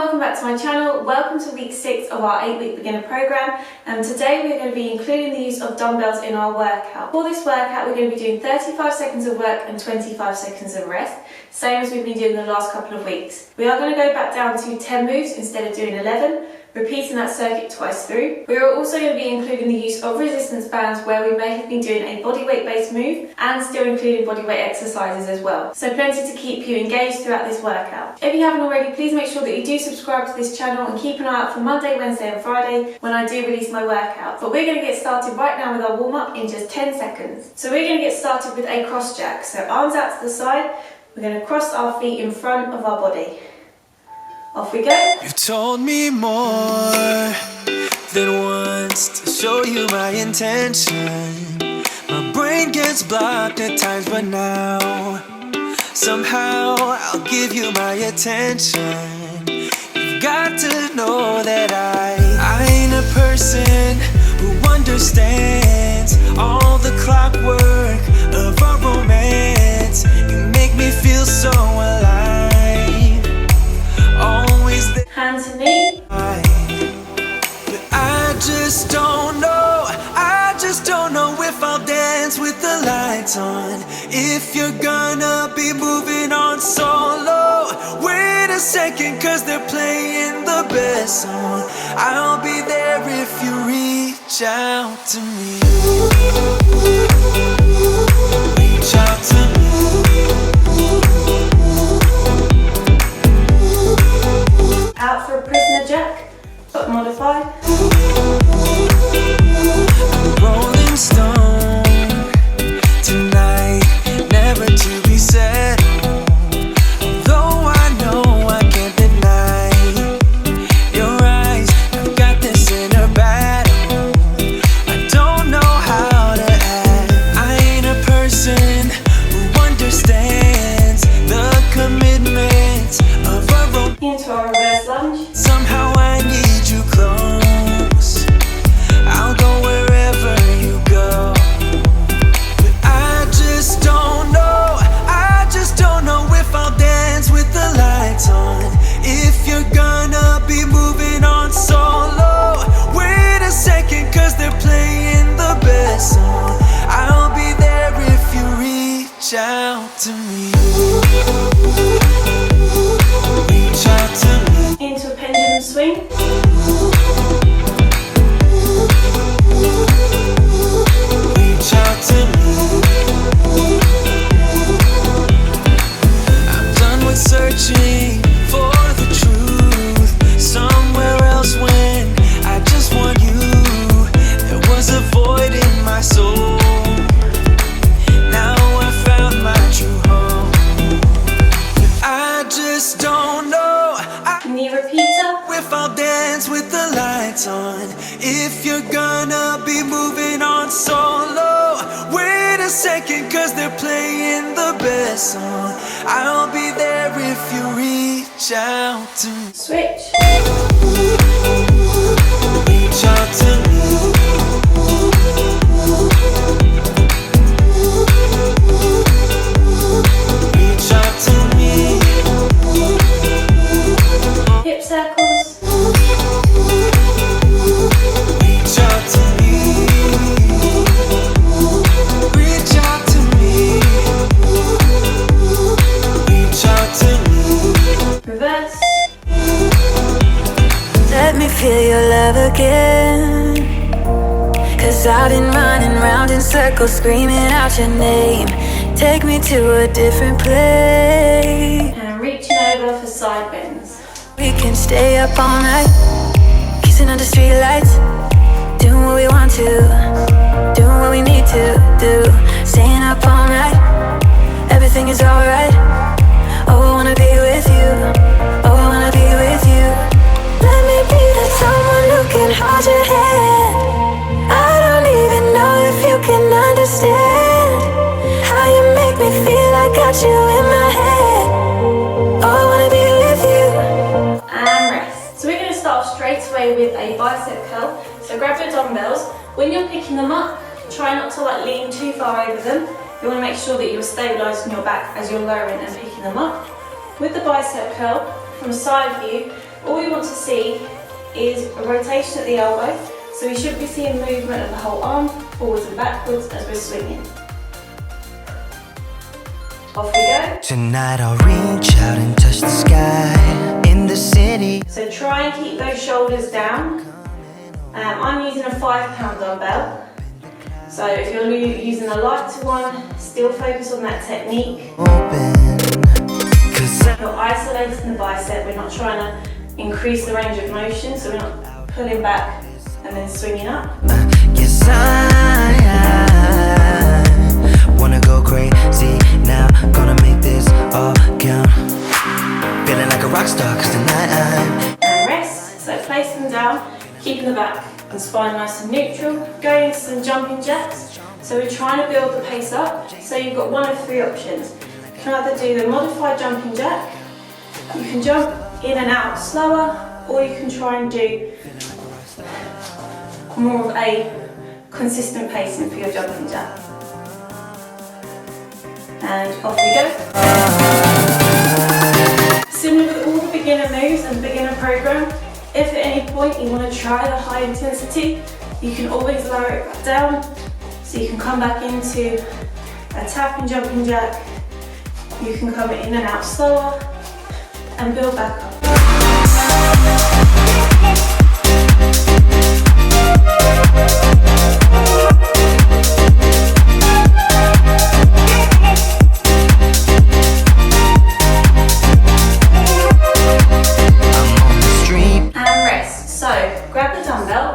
welcome back to my channel. Welcome to week 6 of our 8-week beginner program, and today we're going to be including the use of dumbbells in our workout. For this workout we're going to be doing 35 seconds of work and 25 seconds of rest, same as we've been doing the last couple of weeks. We are going to go back down to 10 moves instead of doing 11, repeating that circuit twice through. We are also going to be including the use of resistance bands where we may have been doing a bodyweight based move and still including bodyweight exercises as well. So plenty to keep you engaged throughout this workout. If you haven't already, please make sure that you do subscribe to this channel and keep an eye out for Monday, Wednesday and Friday when I do release my workout. But we're going to get started right now with our warm up in just 10 seconds. So we're going to get started with a cross jack. So arms out to the side, we're going to cross our feet in front of our body. Off we go. You've told me more than once to show you my intention. My brain gets blocked at times, but now somehow I'll give you my attention. You've got to know that I ain't a person who understands all the clockwork of our romance. You make me feel so alive. Always there. Hand to knee. But I just don't know if I'll dance with the lights on. If you're gonna be moving on solo, wait a second, cause they're playing the best song. I'll be there if you reach out to me. Reach out to me. Out for a prisoner jack, but modified. Rolling stone tonight, never to be settled. Though I know I can't deny your eyes, I've got this inner battle. I don't know how to act. I ain't a person who understands the commitments of a romance. Into our reverse lunge. Somehow I need you close. I'll go wherever you go. But I just don't know if I'll dance with the lights on. If you're gonna be moving on solo, wait a second, cause they're playing the best song. I'll be there if you reach out to me. Reach out to me. Into a pendulum swing. Reach out to me. I'm done with searching for the truth somewhere else when I just want you. There was a void in my soul. Now I found my true home. But I just don't know Knee repeater. if I'll dance with the lights on. If you're gonna be moving on solo, wait a second, cause they're playing the best song. I'll be there if you reach out to me. Switch. Reach out to me. Reach out to me. Hip circles. Reach out to me. Reach out to me. Reach out to me. Reverse. Let me feel your love again, cause I've been running round in circles screaming out your name. Take me to a different place. And reaching over for side bends. We can stay up all night, kissing under streetlights, doing what we want to, doing what we need to do. Staying up all night, everything is alright. Oh, I wanna be with you. Oh, I wanna be with you. Let me be that someone who can hold your hand. I don't even know if you can understand how you make me feel. I got you in my head. Oh, I wanna be with you. And rest. So we're going to start off straight away with a bicep curl. So grab your dumbbells. When you're picking them up, try not to lean too far over them. You want to make sure that you're stabilising your back as you're lowering and picking them up. With the bicep curl, from side view, all we want to see is a rotation at the elbow, so we should be seeing movement of the whole arm, forwards and backwards as we're swinging. Off we go. Tonight I'll reach out and touch the sky in the city. So try and keep those shoulders down. I'm using a 5-pound dumbbell. So if you're using a lighter one, still focus on that technique. You're isolating the bicep, we're not trying to increase the range of motion, so we're not pulling back and then swinging up. Yes, I wanna go crazy now, gonna make this all count. Feeling like a rock star, cause tonight I'm... And rest, so place them down, keeping the back and spine nice and neutral. Going into some jumping jacks, so we're trying to build the pace up, so you've got one of 3 options. You can either do the modified jumping jack, you can jump in and out slower, or you can try and do more of a consistent pacing for your jumping jack. And off we go. Similar with all the beginner moves and beginner program, if at any point you want to try the high intensity, you can always lower it back down, so you can come back into a tapping jumping jack, you can come in and out slower and build back up. And rest. So grab the dumbbell.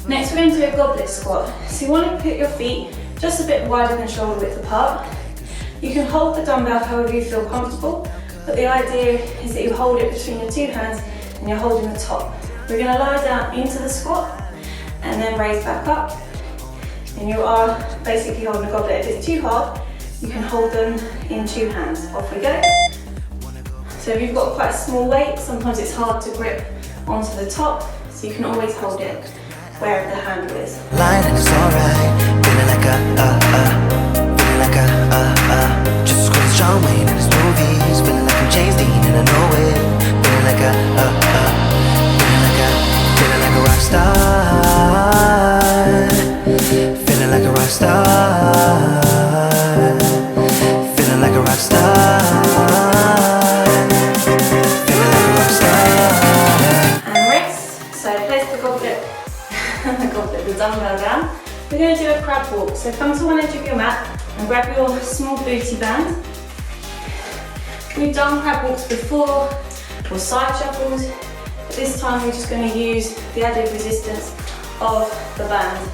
Next we're going to do a goblet squat. So you want to put your feet just a bit wider than shoulder width apart. You can hold the dumbbell however you feel comfortable, but the idea is that you hold it between your 2 hands and you're holding the top. We're going to lie down into the squat and then raise back up. And you are basically holding a goblet. If it's too hard, you can hold them in 2 hands. Off we go. So if you've got quite a small weight, sometimes it's hard to grip onto the top, so you can always hold it wherever the handle is. Line and it's alright, feeling like feeling like just as cool as John Wayne in his movies, feeling like I'm James Dean and I know it, feeling like feeling like a rock star, feeling like a rock star, feeling like a rock star, feeling like a rock star. And rest, so place the goblet, the dumbbell down. We're going to do a crab walk, so come to one edge of your mat and grab your small booty band. We've done crab walks before, or side shuffles, but this time we're just going to use the added resistance of the band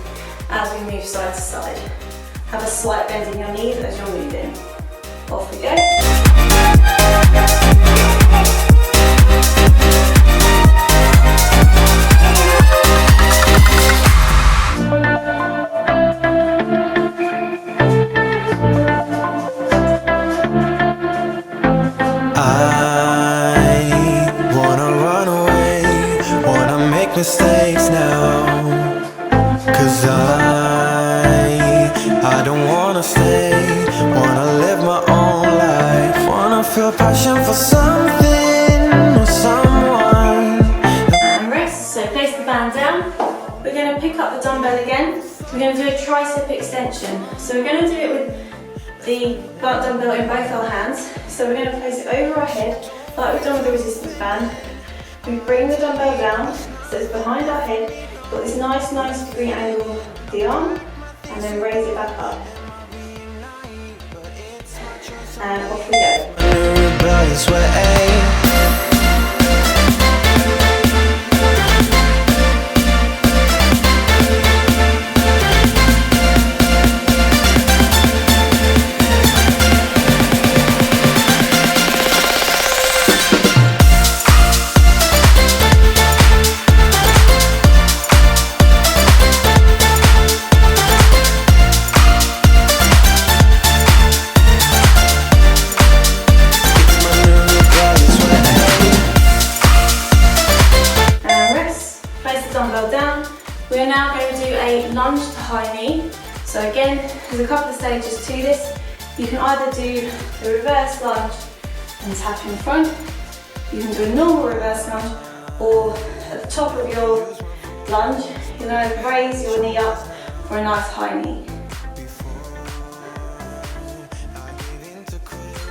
as we move side to side. Have a slight bend in your knees as you're moving. Off we go. Mistakes now, cause I don't wanna stay, wanna live my own life, wanna feel passion for something or someone. And rest, so place the band down. We're going to pick up the dumbbell again. We're going to do a tricep extension. So we're going to do it with the dumbbell in both our hands. So we're going to place it over our head, like we've done with the resistance band. We bring the dumbbell down, so it's behind our head, got this nice 90-degree angle with the arm, and then raise it back up. And off we go. We're now going to do a lunge to high knee. So again, there's a couple of stages to this. You can either do the reverse lunge and tap in front. You can do a normal reverse lunge, or at the top of your lunge, you're going to raise your knee up for a nice high knee.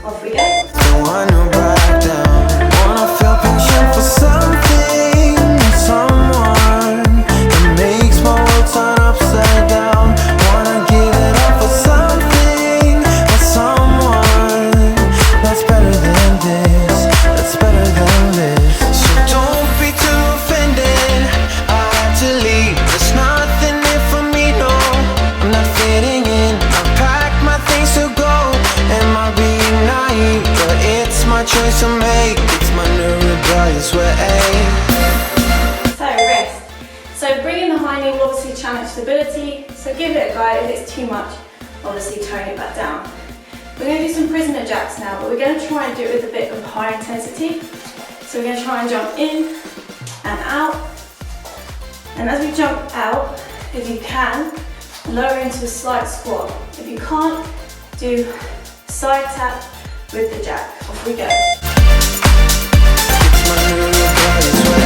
Off we go. Don't wanna back down. Wanna feel passion for something or someone that makes my world turn upside down. Wanna give it up for something or someone that's better than this. That's better than this. So don't be too offended. I had to leave. There's nothing in for me, no. I'm not fitting in. I packed my things to go. Am I being naive? But it's my choice to make. It's my new rebellious way. So rest. So bringing the high knee will obviously challenge stability. So give it a go. If it's too much, obviously tone it back down. We're going to do some prisoner jacks now, but we're going to try and do it with a bit of high intensity. So we're going to try and jump in and out. And as we jump out, if you can, lower into a slight squat. If you can't, do side tap with the jack. Off we go. It's my new rebellious way.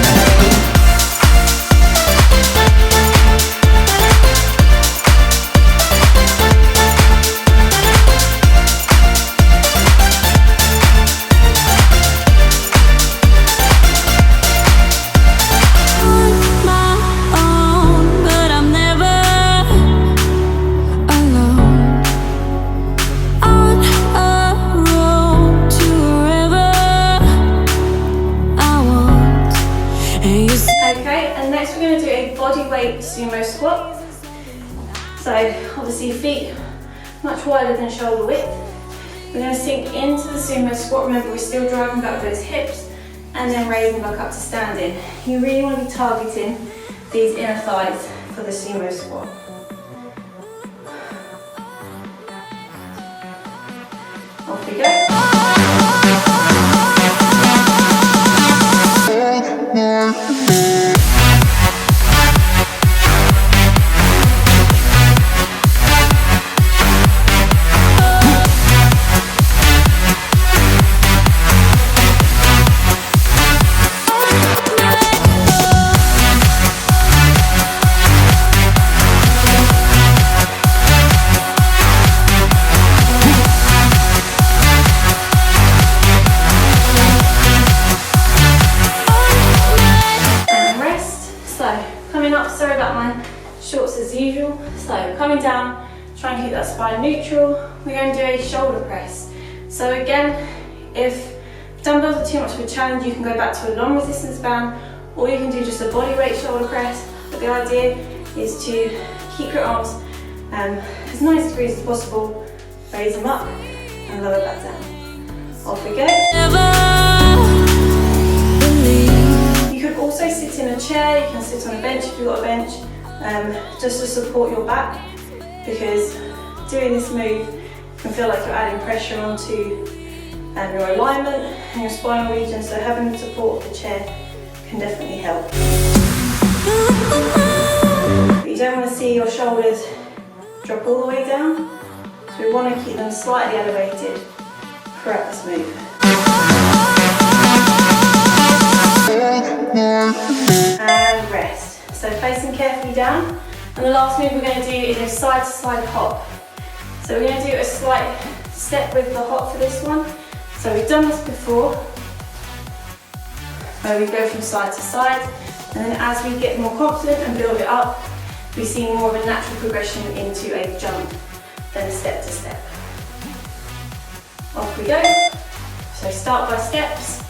Okay, and next we're going to do a body weight sumo squat. So obviously feet much wider than shoulder width. We're going to sink into the sumo squat. Remember, we're still driving back those hips and then raising back up to standing. You really want to be targeting these inner thighs for the sumo squat. Off we go. Sorry about my shorts as usual. So coming down, try and keep that spine neutral. We're going to do a shoulder press. So again, if dumbbells are too much of a challenge, you can go back to a long resistance band, or you can do just a body weight shoulder press. But the idea is to keep your arms as 90 degrees as possible, raise them up and lower back down. Off we go. You could also sit in a chair, you can sit on a bench if you've got a bench, just to support your back, because doing this move can feel like you're adding pressure onto your alignment and your spinal region, so having the support of the chair can definitely help. But you don't want to see your shoulders drop all the way down, so we want to keep them slightly elevated throughout this move. And rest. So facing carefully down. And the last move we're going to do is a side to side hop. So we're going to do a slight step with the hop for this one. So we've done this before, where we go from side to side, and then as we get more confident and build it up, we see more of a natural progression into a jump than a step to step. Off we go. So start by steps,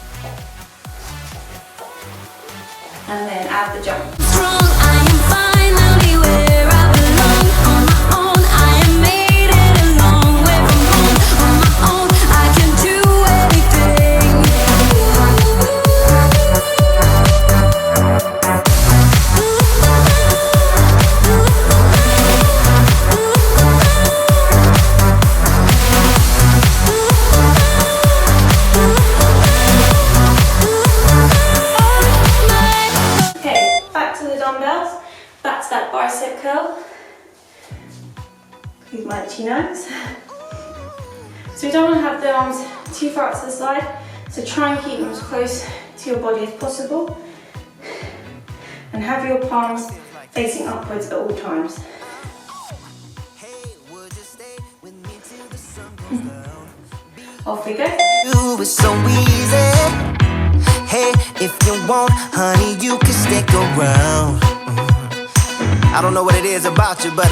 and then add the jump. Strong, I am finally where I belong. On my own, I am made it a long way from home. On my own, I can do anything. Okay, back to the dumbbells, back to that bicep curl. With my itchy nose. So we don't want to have the arms too far out to the side, so try and keep them as close to your body as possible. and have your palms facing upwards at all times. Off we go. You is so easy. Hey, if you want, honey, you can stick around. I don't know what it is about you, but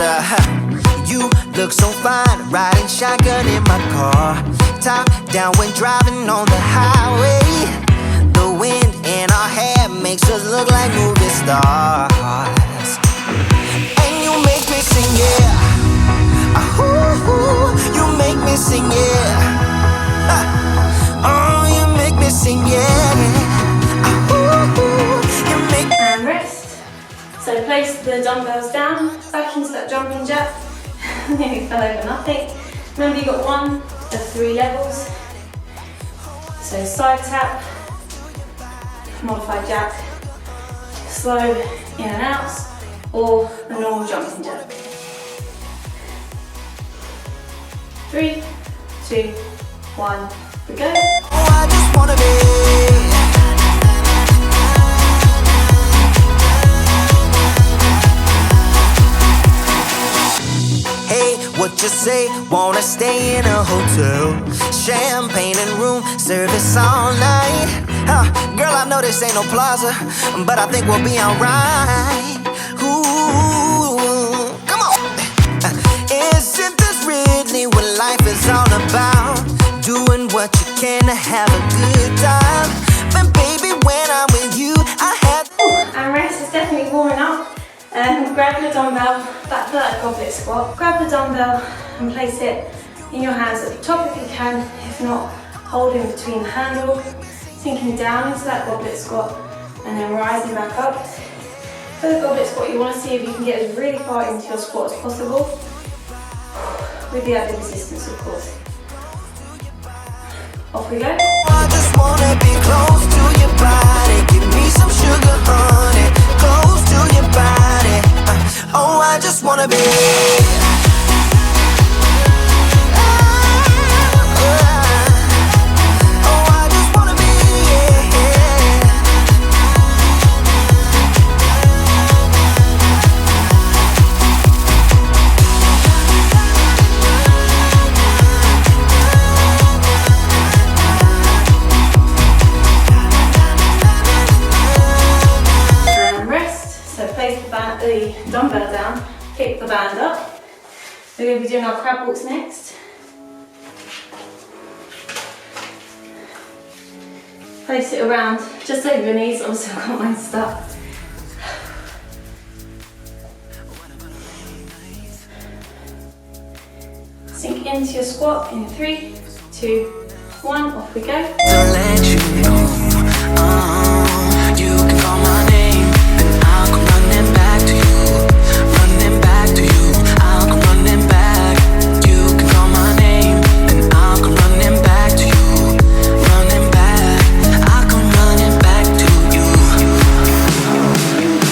you look so fine, riding shotgun in my car, top down when driving on the highway. The wind in our hair makes us look like movie stars, and you make me sing, yeah. Ooh, you make me sing, yeah. Oh, you make me sing, yeah. Ooh, you make. And rest. So place the dumbbells down, back into that jumping jack. Nearly fell over nothing. Remember, you've got one of 3 levels. So side tap, modified jack, slow in and outs, or a normal jumping jack. 3, 2, 1, we go. Oh, I just wanna be. What you say? Wanna stay in a hotel, champagne and room service all night. Girl, I know this ain't no plaza, but I think we'll be alright. Ooh, come on. Isn't this really what life is all about? Doing what you can to have a good time. But baby, when I'm with you, I have. And rest is definitely warming up. Grab your dumbbell, back to that goblet squat. Grab the dumbbell and place it in your hands at the top if you can. If not, hold in between the handle, sinking down into that goblet squat, and then rising back up. For the goblet squat, you want to see if you can get as really far into your squat as possible, with the added resistance, of course. Off we go. I just wanna be close to your body. Give me some sugar, honey. Close to your body. Oh, I just wanna be. Oh, I just wanna be. The dumbbell down, pick the band up. We're going to be doing our crab walks next. Place it around just over your knees. I've still got mine stuck. Sink into your squat in 3, 2, 1. Off we go. To let you know, you can call my name and I'll come running back to you. Running back to you, I'll come running back. You can call my name and I'll come running back to you. Running back, I'll come running back to you. You can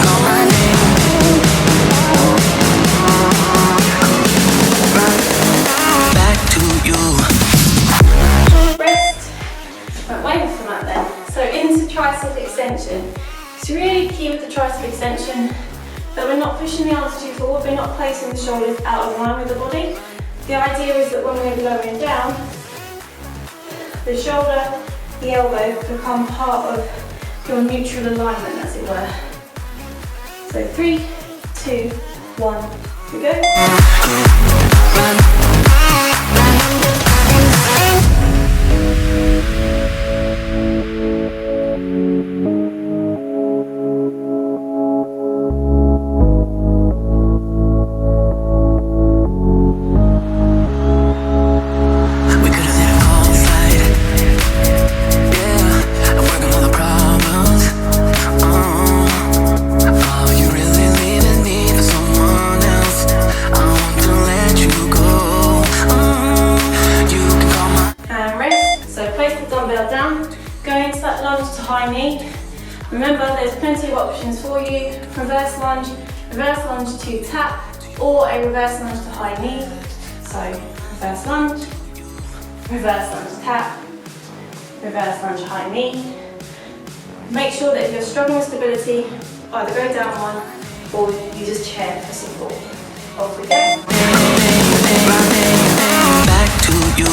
call my name. Back to you. Rest. Right, wait for that then. So into tricep extension. It's really key with the tricep extension that we're not pushing the arms too forward, we're not placing the shoulders out of line with the body. The idea is that when we're lowering down, the shoulder, the elbow become part of your neutral alignment, as it were. So 3, 2, 1, we go. Remember, there's plenty of options for you. Reverse lunge to tap, or a reverse lunge to high knee. So reverse lunge tap, reverse lunge high knee. Make sure that if you're struggling with stability, either go down one or you just chair for support. Off we go. Back to you.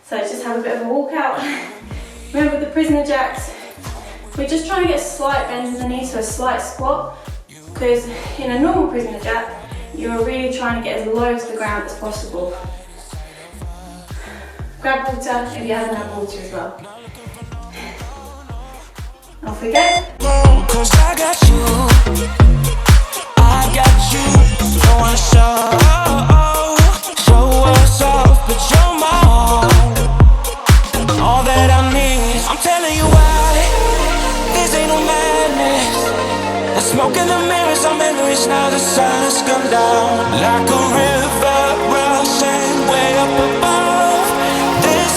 So just have a bit of a walkout. Remember with the prisoner jacks, we're just trying to get a slight bend in the knee, so a slight squat, because in a normal prisoner jack, you're really trying to get as low to the ground as possible. Grab water if you haven't had water as well. Off we go. Cause I got you, don't wanna show us off, but you're my all that I need. I'm telling you why, this ain't no madness. The smoke in the mirrors are memories, now the sun's come down. Like a river rushing way up above. This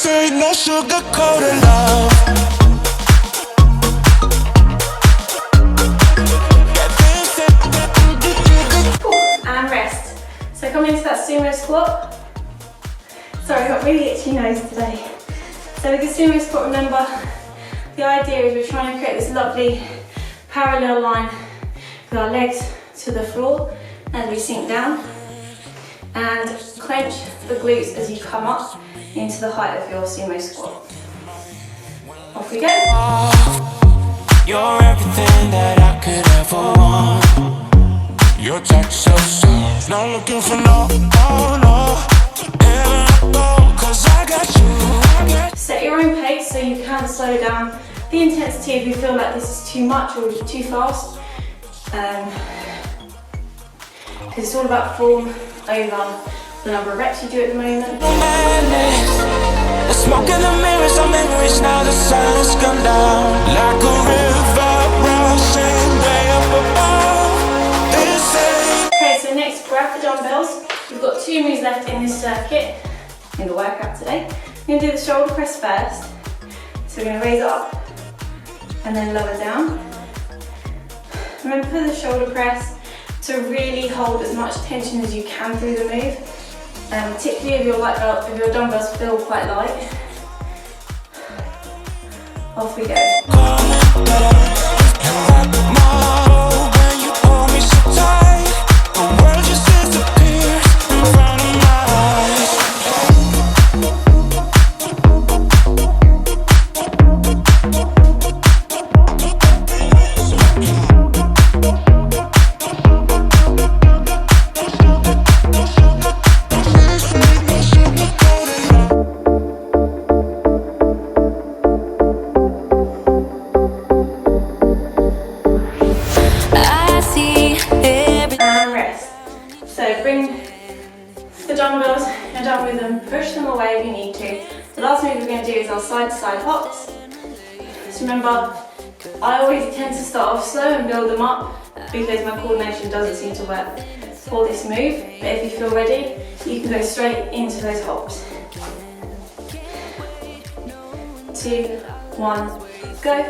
ain't no sugar-coated love. And rest. So come into that sumo squat. Sorry, I got really itchy nose today. So with the sumo squat, remember, the idea is we're trying to create this lovely parallel line with our legs to the floor as we sink down, and clench the glutes as you come up into the height of your sumo squat. Off we go. You're everything that I could ever want. Your touch so soft, not looking for no. Cause I got you. Set your own pace so you can slow down the intensity if you feel like this is too much or too fast. Because it's all about form over the number of reps you do at the moment. The smoke in the mirrors are memories, now the sun's come down. Like a river rushing way up above. Okay, so next grab the dumbbells. We've got 2 moves left in this circuit, in the workout today. We're going to do the shoulder press first. So we're going to raise it up and then lower down. Remember for the shoulder press to really hold as much tension as you can through the move, particularly if your dumbbells feel quite light. Off we go. Push them away if you need to. The last move we're going to do is our side-to-side hops. So remember, I always tend to start off slow and build them up because my coordination doesn't seem to work for this move. But if you feel ready, you can go straight into those hops. 2, 1, go.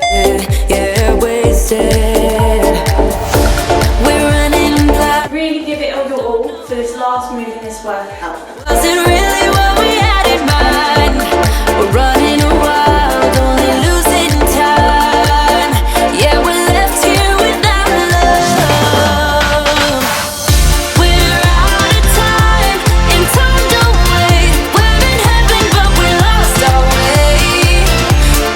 Yeah, wasted. We're running blind. Really give it your all for this last move in this workout. Was it really what we had in mind? We're running wild, only losing time. Yeah, we're left here without love. We're out of time, and time don't wait. We're in heaven, but we lost our way.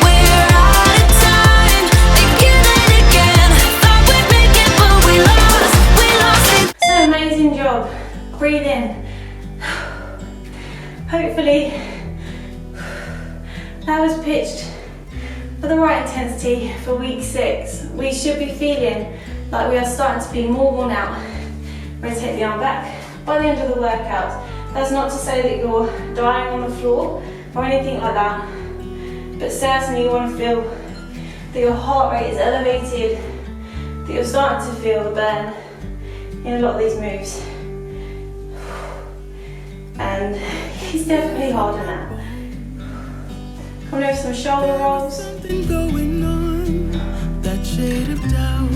We're out of time, again and again. Thought we'd make it, but we lost it. So amazing job. Breathe in. Hopefully that was pitched for the right intensity for week 6. We should be feeling like we are starting to be more worn out. Rotate the arm back, by the end of the workout. That's not to say that you're dying on the floor or anything like that, but certainly you want to feel that your heart rate is elevated, that you're starting to feel the burn in a lot of these moves. And it's definitely harder now. Coming over some shoulder rolls. Something going on, that shade of doubt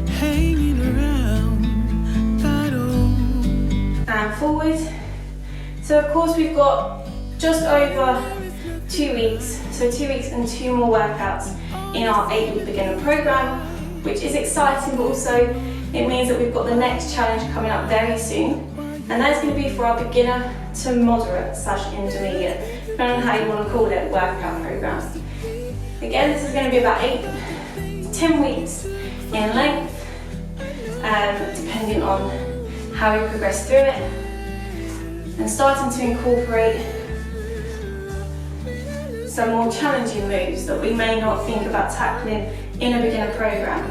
hanging around. And forward. So of course we've got just over 2 weeks, so 2 weeks and 2 more workouts in our 8-week beginner program, which is exciting, but also it means that we've got the next challenge coming up very soon, and that's going to be for our beginner to moderate / intermediate, depending on how you want to call it, workout program. Again, this is going to be about 8 to 10 weeks in length, depending on how we progress through it, and starting to incorporate some more challenging moves that we may not think about tackling in a beginner program,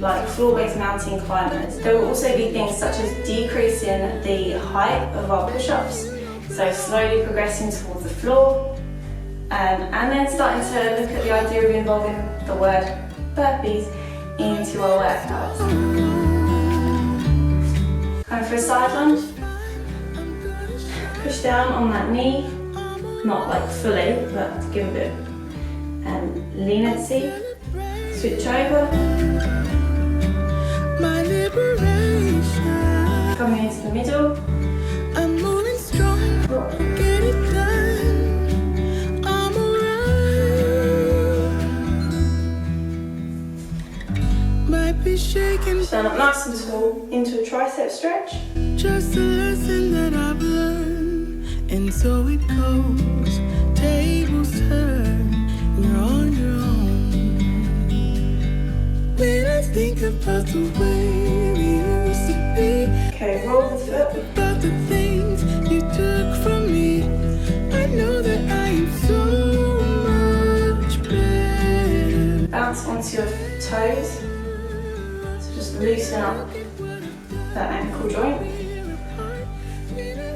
like floor-based mountain climbers. There will also be things such as decreasing the height of our push-ups, so slowly progressing towards the floor, and then starting to look at the idea of involving the word burpees into our workouts. Going for a side lunge. Push down on that knee, not like fully, but to give a bit of leniency. Switch over. My liberation. Coming into the middle. I'm moving strong. Get it done. I'm alright. Might be shaking. Stand up nice and tall into a tricep stretch. Just a lesson that I've learned. And so it goes. Tables turn. You're on your own. When I think about the way we used to be. Okay, roll the foot. About the things you took from me. I know that I am so much better. Bounce onto your toes. So just loosen up that ankle joint.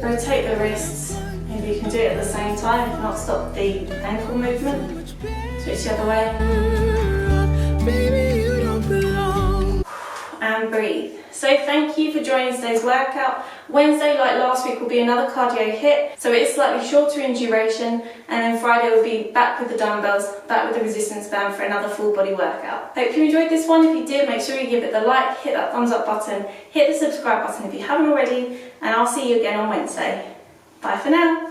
Rotate the wrists. Maybe you can do it at the same time, if not stop the ankle movement. Switch the other way. Baby, you don't belong. And breathe. So thank you for joining today's workout. Wednesday, like last week, will be another cardio hit, so it is slightly shorter in duration, and then Friday will be back with the dumbbells, back with the resistance band for another full body workout. Hope you enjoyed this one. If you did, make sure you give it the like, hit that thumbs up button, hit the subscribe button if you haven't already, and I'll see you again on Wednesday. Bye for now.